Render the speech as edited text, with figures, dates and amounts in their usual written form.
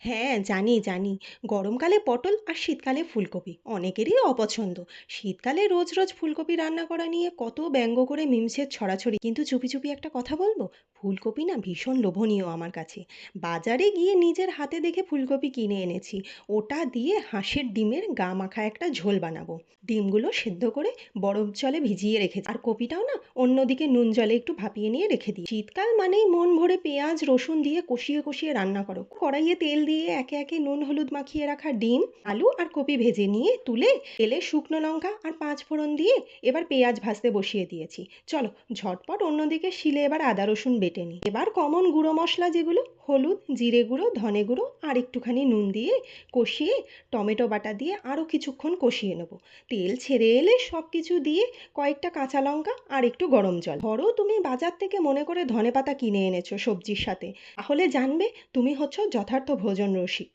হ্যাঁ, জানি, জানি। গরমকালে পটল আর শীতকালে ফুলকপি অনেকেরই অপছন্দ। শীতকালে রোজ, রোজ ফুলকপি রান্না করা নিয়ে কত ব্যঙ্গ করে মিমসের ছড়াছড়ি। কিন্তু চুপি, চুপি একটা কথা বলবো? ফুলকপি না ভীষণ লোভনীয় আমার কাছে। বাজারে গিয়ে নিজের হাতে দেখে ফুলকপি কিনে এনেছি। ওটা দিয়ে হাঁসের ডিমের গা মাখা একটা ঝোল বানাবো। ডিমগুলো সেদ্ধ করে বরফ জলে ভিজিয়ে রেখেছি। আর কপিটাও না অন্যদিকে নুন জলে একটু ভাপিয়ে নিয়ে রেখে দিই। শীতকাল মানেই মন ভরে পেঁয়াজ রসুন দিয়ে কষিয়ে কষিয়ে রান্না করো। কড়াইয়ে তেল দিয়ে একে একে নুন হলুদ মাখিয়ে রাখা ডিম আলু আর কপি ভেজে নিয়ে তুলে তেলে শুকনো লঙ্কা আর পাঁচ ফোড়ন দিয়ে এবার পেঁয়াজ ভাজতে বসিয়ে দিয়েছি। চলো ঝটপট অন্যদিকে শিলে এবার আদা রসুন বেটে নিই। এবার কমন গুঁড়ো মশলা যেগুলো হলুদ জিরে গুঁড়ো ধনে গুঁড়ো আর একটুখানি নুন দিয়ে কষিয়ে টমেটো বাটা দিয়ে আরও কিছুক্ষণ কষিয়ে নেবো। তেল ছেড়ে এলে সব কিছু দিয়ে কয়েকটা কাঁচা লঙ্কা আর একটু গরম জল। ধরো তুমি বাজার থেকে মনে করে ধনেপাতা কিনে এনেছো সবজির সাথে, তাহলে জানবে তুমি হচ্ছ যথার্থ ভোজন রসিক।